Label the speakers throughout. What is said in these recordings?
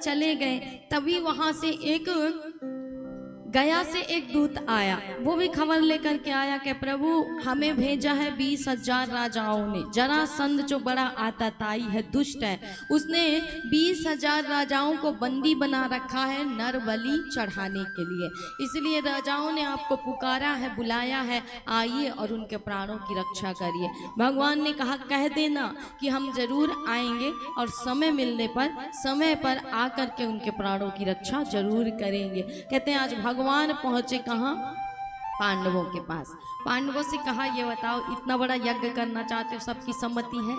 Speaker 1: चले गए, तभी वहां से एक गया से एक दूत आया। वो भी खबर लेकर के आया कि प्रभु हमें भेजा है 20,000 राजाओं ने। जरासंध जो बड़ा आतताई है, दुष्ट है, उसने 20,000 राजाओं को बंदी बना रखा है नर बलि चढ़ाने के लिए। इसलिए राजाओं ने आपको पुकारा है, बुलाया है, आइए और उनके प्राणों की रक्षा करिए। भगवान ने कहा कह देना कि हम जरूर आएंगे और समय मिलने पर, समय पर आकर के उनके प्राणों की रक्षा जरूर करेंगे। कहते हैं आज भगवान पहुंचे कहाँ? पांडवों के पास। पांडवों से कहा ये बताओ, इतना बड़ा यज्ञ करना चाहते हो, सबकी सम्मति है?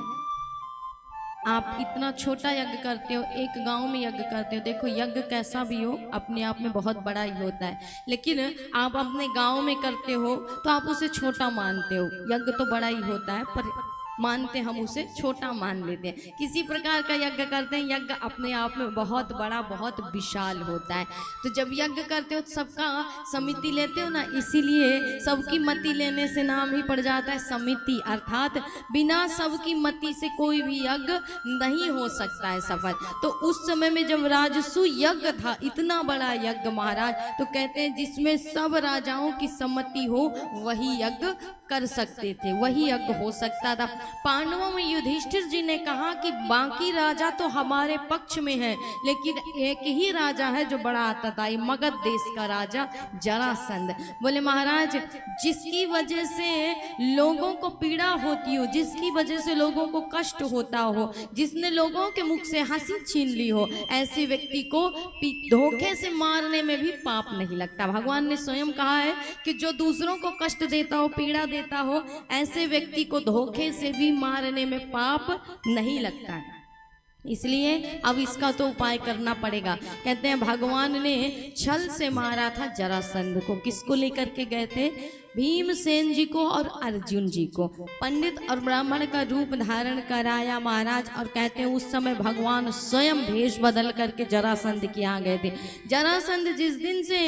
Speaker 1: आप इतना छोटा यज्ञ करते हो, एक गांव में यज्ञ करते हो। देखो यज्ञ कैसा भी हो अपने आप में बहुत बड़ा ही होता है, लेकिन आप अपने गांव में करते हो तो आप उसे छोटा मानते हो। यज्ञ तो बड़ा ही होता है पर मानते हम उसे छोटा मान लेते हैं। किसी प्रकार का यज्ञ करते हैं, यज्ञ अपने आप में बहुत बड़ा, बहुत विशाल होता है। तो जब यज्ञ करते हो तो सबका समिति लेते हो ना, इसीलिए सबकी मति लेने से नाम ही पड़ जाता है समिति। अर्थात बिना सबकी मति से कोई भी यज्ञ नहीं हो सकता है सफल। तो उस समय में जब राजसु यज्ञ था, इतना बड़ा यज्ञ महाराज, तो कहते हैं जिसमें सब राजाओं की सम्मति हो वही यज्ञ कर सकते थे, वही यज्ञ हो सकता था। पांडवों में युधिष्ठिर जी ने कहा कि बाकी राजा तो हमारे पक्ष में है, लेकिन एक ही राजा है जो बड़ा आतताई, मगध देश का राजा जरासंध। बोले महाराज जिसकी वजह से लोगों को पीड़ा होती हो, जिसकी वजह से लोगों को कष्ट होता हो, जिसने लोगों के मुख से हंसी छीन ली हो, ऐसे व्यक्ति को धोखे से मारने में भी पाप नहीं लगता। भगवान ने स्वयं कहा है कि जो दूसरों को कष्ट देता हो, पीड़ा देता हो, ऐसे व्यक्ति को धोखे से भी मारने में पाप नहीं लगता है। इसलिए अब इसका तो उपाय करना पड़ेगा। कहते हैं भगवान ने छल से मारा था जरासंध को। किसको लेकर के गए थे? भीमसेन जी को और अर्जुन जी को। पंडित और ब्राह्मण का रूप धारण कराया महाराज, और कहते हैं उस समय भगवान स्वयं भेष बदल करके जरासंध के यहाँ गए थे। जरासंध जिस दिन से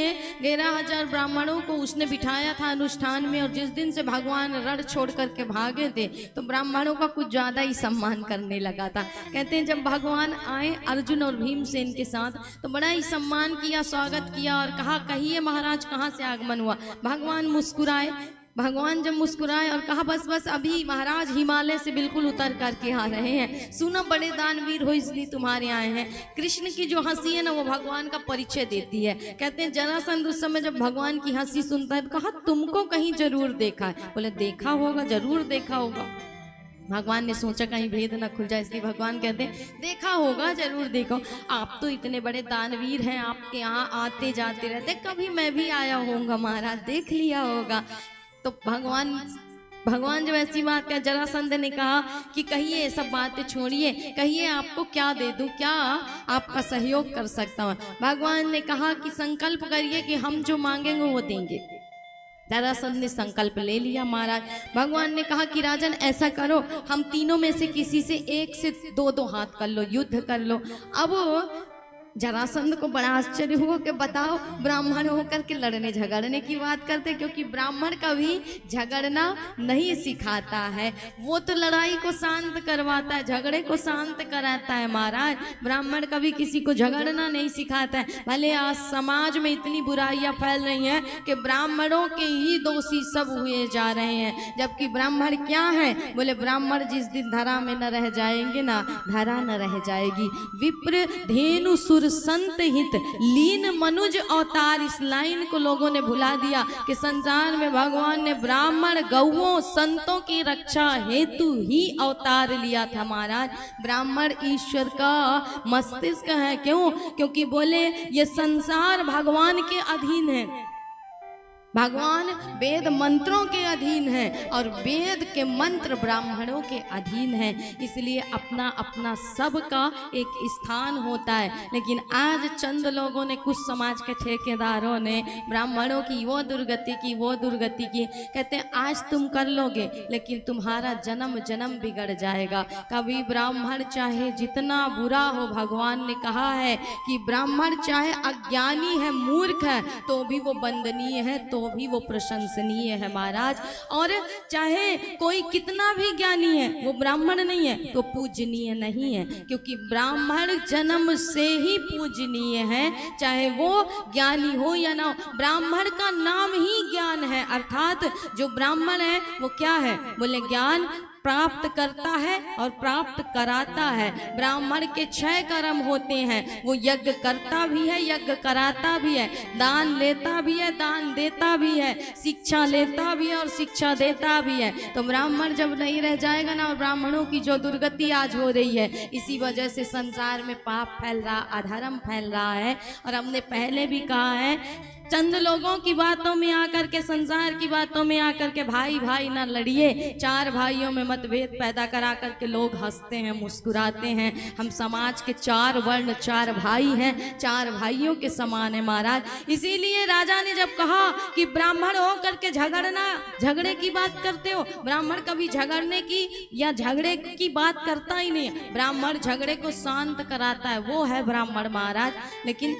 Speaker 1: 13,000 ब्राह्मणों को उसने बिठाया था अनुष्ठान में, और जिस दिन से भगवान रण छोड़ करके भागे थे, तो ब्राह्मणों का कुछ ज्यादा ही सम्मान करने लगा था। कहते हैं जब भगवान आए अर्जुन और भीमसेन के साथ, तो बड़ा ही सम्मान किया, स्वागत किया और कहा कहिए महाराज कहाँ से आगमन हुआ। भगवान मुस्कुराए। भगवान जब मुस्कुराए और कहा बस बस अभी महाराज हिमालय से बिल्कुल उतर करके आ रहे हैं, सुना बड़े दानवीर हो इसलिए तुम्हारे आए हैं। कृष्ण की जो हंसी है ना वो भगवान का परिचय देती है। कहते हैं जरासंध उस समय जब भगवान की हंसी सुनता है तो कहा तुमको कहीं जरूर देखा है। बोले देखा होगा, जरूर देखा होगा। भगवान ने सोचा कहीं भेद न खुल जाए, इसलिए भगवान कहते हैं देखा होगा, जरूर देखो। आप तो इतने बड़े दानवीर हैं, आपके यहाँ आते जाते रहते, कभी मैं भी आया होऊंगा महाराज, देख लिया होगा। तो भगवान जब ऐसी बात कहा, जरासंध ने कहा कि कहिए सब बातें छोड़िए, कहिए आपको क्या दे दूं, क्या आपका सहयोग कर सकता हूँ। भगवान ने कहा कि संकल्प करिए कि हम जो मांगेंगे वो देंगे। जरासंध ने संकल्प ले लिया महाराज। भगवान ने कहा कि राजन ऐसा करो, हम तीनों में से किसी से 1 से 2 हाथ कर लो, युद्ध कर लो। अब जरासंध को बड़ा आश्चर्य हुआ कि बताओ ब्राह्मण होकर के लड़ने झगड़ने की बात करते, क्योंकि ब्राह्मण कभी झगड़ना नहीं सिखाता है, वो तो लड़ाई को शांत करवाता है, झगड़े को शांत कराता है महाराज। ब्राह्मण कभी किसी को झगड़ना नहीं सिखाता है। भले आज समाज में इतनी बुराइयां फैल रही हैं कि ब्राह्मणों के ही दोषी सब हुए जा रहे हैं, जबकि ब्राह्मण क्या है? बोले ब्राह्मण जिस दिन धरा में न रह जाएंगे ना, धरा न रह जाएगी। विप्र धेनु संत हित लीन मनुज अवतार, इस लाइन को लोगों ने भुला दिया कि संसार में भगवान ने ब्राह्मण गौओं संतों की रक्षा हेतु ही अवतार लिया था महाराज। ब्राह्मण ईश्वर का मस्तिष्क है। क्यों? क्योंकि बोले ये संसार भगवान के अधीन है, भगवान वेद मंत्रों के अधीन है और वेद के मंत्र ब्राह्मणों के अधीन है। इसलिए अपना अपना सबका एक स्थान होता है। लेकिन आज चंद लोगों ने, कुछ समाज के ठेकेदारों ने ब्राह्मणों की वो दुर्गति की, वो दुर्गति की। कहते हैं आज तुम कर लोगे लेकिन तुम्हारा जन्म जन्म बिगड़ जाएगा। कभी ब्राह्मण चाहे जितना बुरा हो, भगवान ने कहा है कि ब्राह्मण चाहे अज्ञानी है, मूर्ख है, तो भी वो वंदनीय है, तो तो भी वो प्रशंसनीय है महाराज। और चाहे कोई कितना भी ज्ञानी है, वो ब्राह्मण नहीं है तो पूजनीय नहीं है, क्योंकि ब्राह्मण जन्म से ही पूजनीय है, चाहे वो ज्ञानी हो या ना हो। ब्राह्मण का नाम ही ज्ञान है, अर्थात जो ब्राह्मण है वो क्या है, बोले ज्ञान प्राप्त करता है और प्राप्त कराता है। ब्राह्मण के 6 कर्म होते हैं, वो यज्ञ करता भी है, यज्ञ कराता भी है, दान लेता भी है, दान देता भी है, शिक्षा लेता भी है और शिक्षा देता भी है। तो ब्राह्मण जब नहीं रह जाएगा ना, और ब्राह्मणों की जो दुर्गति आज हो रही है, इसी वजह से संसार में पाप फैल रहा, अधर्म फैल रहा है। और हमने पहले भी कहा है, चंद लोगों की बातों में आकर के, संसार की बातों में आकर के भाई भाई ना लड़िए। 4 भाइयों में मतभेद पैदा करा करके लोग हंसते हैं, मुस्कुराते हैं। हम समाज के 4 वर्ण, 4 भाई हैं, 4 भाइयों के समान है महाराज। इसीलिए राजा ने जब कहा कि ब्राह्मण हो करके झगड़ना, झगड़े की बात करते हो, ब्राह्मण कभी झगड़ने की या झगड़े की बात करता ही नहीं है। ब्राह्मण झगड़े को शांत कराता है, वो है ब्राह्मण महाराज। लेकिन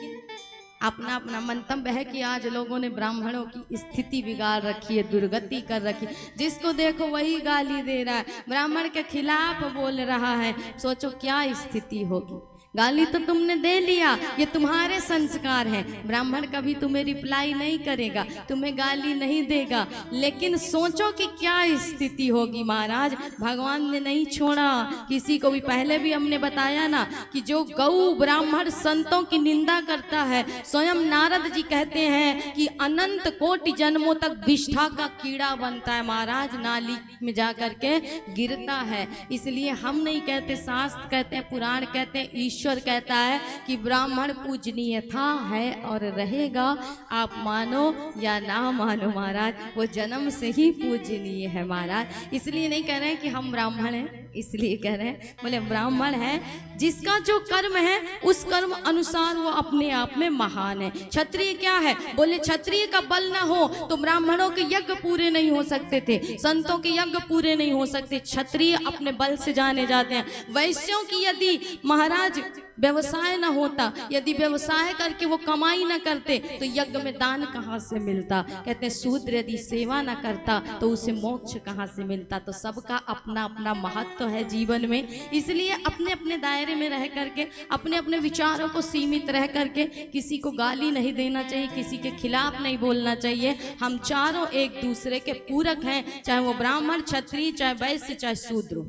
Speaker 1: अपना अपना मंतव्य है कि आज लोगों ने ब्राह्मणों की स्थिति बिगाड़ रखी है, दुर्गति कर रखी। जिसको देखो वही गाली दे रहा है, ब्राह्मण के खिलाफ बोल रहा है। सोचो क्या स्थिति होगी। गाली तो तुमने दे लिया, ये तुम्हारे संस्कार हैं। ब्राह्मण कभी तुम्हें रिप्लाई नहीं करेगा, तुम्हें गाली नहीं देगा, लेकिन सोचो कि क्या स्थिति होगी महाराज। भगवान ने नहीं छोड़ा किसी को भी। पहले भी हमने बताया ना कि जो गौ ब्राह्मण संतों की निंदा करता है, स्वयं नारद जी कहते हैं कि अनंत कोटि जन्मों तक विष्ठा का कीड़ा बनता है महाराज, नाली में जा करके गिरता है। इसलिए हम नहीं कहते, शास्त्र कहते हैं, पुराण कहते हैं, ईश्वर कहता है कि ब्राह्मण पूजनीय था, है और रहेगा। आप मानो या ना मानो महाराज, वो जन्म से ही पूजनीय है महाराज। इसलिए नहीं कह रहे हैं कि हम ब्राह्मण हैं, इसलिए कह रहे हैं, बोले ब्राह्मण है जिसका जो कर्म है उस कर्म अनुसार वो अपने आप में महान है। क्षत्रिय क्या है, बोले क्षत्रिय का बल ना हो तो ब्राह्मणों के यज्ञ पूरे नहीं हो सकते थे, संतों के यज्ञ पूरे नहीं हो सकते। क्षत्रिय अपने बल से जाने जाते हैं। वैश्यों की यदि महाराज व्यवसाय ना होता, यदि व्यवसाय करके वो कमाई ना करते तो यज्ञ में दान कहाँ से मिलता। कहते हैं शूद्र यदि सेवा ना करता तो उसे मोक्ष कहाँ से मिलता। तो सबका अपना अपना महत्व है जीवन में। इसलिए अपने अपने दायरे में रह करके, अपने अपने विचारों को सीमित रह करके, किसी को गाली नहीं देना चाहिए, किसी के खिलाफ नहीं बोलना चाहिए। हम चारों एक दूसरे के पूरक हैं, चाहे वो ब्राह्मण, क्षत्रिय, चाहे वैश्य, चाहे शूद्र,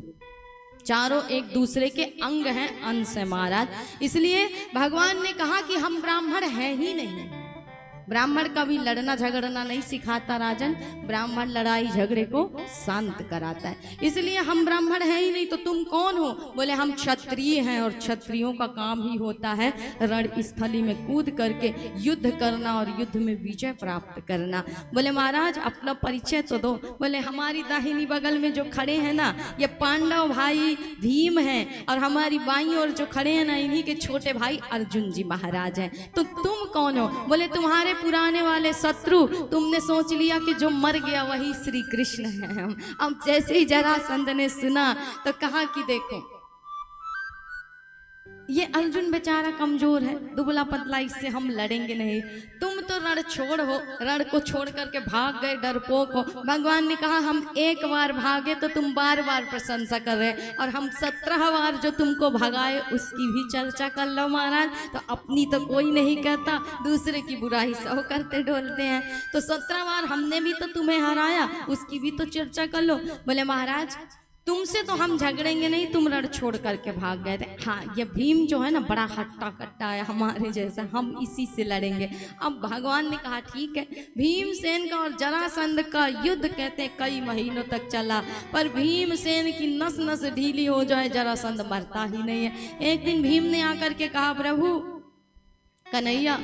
Speaker 1: चारों एक दूसरे के अंग हैं, अंश है महाराज। इसलिए भगवान ने कहा कि हम ब्राह्मण हैं ही नहीं। ब्राह्मण कभी लड़ना झगड़ना नहीं सिखाता राजन, ब्राह्मण लड़ाई झगड़े को शांत कराता है। इसलिए हम ब्राह्मण हैं ही नहीं तो तुम कौन हो, बोले हम क्षत्रिय हैं और क्षत्रियों का काम ही होता है रणस्थली में कूद करके युद्ध करना और युद्ध में विजय प्राप्त करना। बोले महाराज अपना परिचय तो दो। बोले हमारी दाहिनी बगल में जो खड़े हैं ना, ये पांडव भाई भीम हैं, और हमारी बाईं ओर जो खड़े हैं ना, इन्हीं के छोटे भाई अर्जुन जी महाराज हैं। तो तुम कौन हो, बोले तुम्हारे पुराने वाले शत्रु, तुमने सोच लिया कि जो मर गया वही श्री कृष्ण है। अब जैसे ही जरासंध ने सुना तो कहा कि देखो ये अर्जुन बेचारा कमजोर है, दुबला पतला, इससे हम लड़ेंगे नहीं। तुम तो रण छोड़ हो, रण को छोड़ करके भाग गए, डरपोक हो। भगवान ने कहा हम एक बार भागे तो तुम बार बार प्रशंसा कर रहे, और हम 17 बार जो तुमको भगाए उसकी भी चर्चा कर लो महाराज। तो अपनी तो कोई नहीं कहता, दूसरे की बुराई सब करते डोलते हैं। तो 17 बार हमने भी तो तुम्हें हराया, उसकी भी तो चर्चा कर लो। बोले महाराज तुमसे तो हम झगड़ेंगे नहीं, तुम रण छोड़ करके भाग गए थे। हाँ ये भीम जो है ना बड़ा हट्टा कट्टा है हमारे जैसा, हम इसी से लड़ेंगे। अब भगवान ने कहा ठीक है। भीमसेन का और जरासंध का युद्ध कहते हैं कई महीनों तक चला, पर भीमसेन की नस नस ढीली हो जाए, जरासंध मरता ही नहीं है। एक दिन भीम ने आकर के कहा प्रभु कन्हैया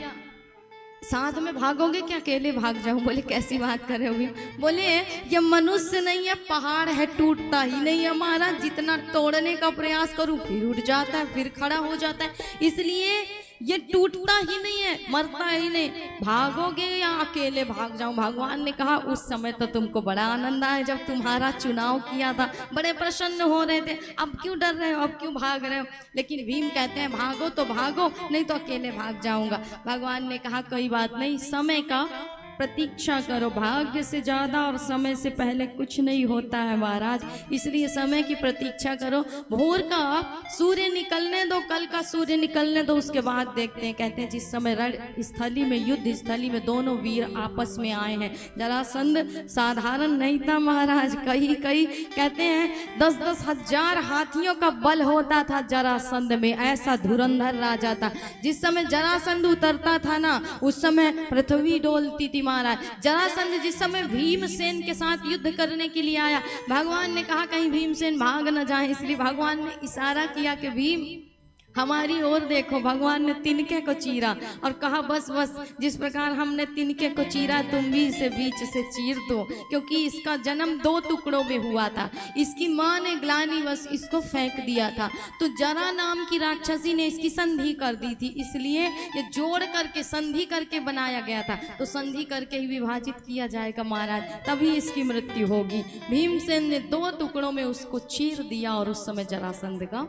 Speaker 1: साथ में भागोगे क्या, अकेले भाग जाऊं। बोले कैसी बात कर रहे हो। बोले ये मनुष्य नहीं है, पहाड़ है, टूटता ही नहीं है महाराज। जितना तोड़ने का प्रयास करूं फिर उठ जाता है, फिर खड़ा हो जाता है, इसलिए ये टूटता ही नहीं है, मरता ही नहीं। भागोगे या अकेले भाग जाऊं। भगवान ने कहा उस समय तो तुमको बड़ा आनंद आया जब तुम्हारा चुनाव किया था, बड़े प्रसन्न हो रहे थे, अब क्यों डर रहे हो, अब क्यों भाग रहे हो। लेकिन भीम कहते हैं भागो तो भागो, नहीं तो अकेले भाग जाऊंगा। भगवान ने कहा कोई बात नहीं, समय का प्रतीक्षा करो। भाग्य से ज्यादा और समय से पहले कुछ नहीं होता है महाराज, इसलिए समय की प्रतीक्षा करो। भोर का सूर्य निकलने दो, कल का सूर्य निकलने दो, उसके बाद देखते हैं। कहते हैं जिस समय रणस्थली में, युद्ध स्थली में दोनों वीर आपस में आए हैं, जरासंध साधारण नहीं था महाराज। कई कहते हैं 10-10 हजार हाथियों का बल होता था जरासंध में, ऐसा धुरंधर राजा था। जिस समय जरासंध उतरता था ना, उस समय पृथ्वी डोलती थी महाराज। जरासंध जिस समय भीमसेन के साथ युद्ध करने के लिए आया, भगवान ने कहा कहीं भीमसेन भाग न जाए, इसलिए भगवान ने इशारा किया कि भीम हमारी ओर देखो। भगवान ने तिनके को चीरा और कहा बस बस, जिस प्रकार हमने तिनके को चीरा तुम भी इसे बीच से चीर दो, क्योंकि इसका जन्म 2 टुकड़ों में हुआ था। इसकी माँ ने ग्लानि बस इसको फेंक दिया था, तो जरा नाम की राक्षसी ने इसकी संधि कर दी थी, इसलिए ये जोड़ करके संधि करके बनाया गया था। तो संधि करके ही विभाजित किया जाएगा महाराज, तभी इसकी मृत्यु होगी। भीमसेन ने 2 टुकड़ों में उसको चीर दिया और उस समय जरासंध का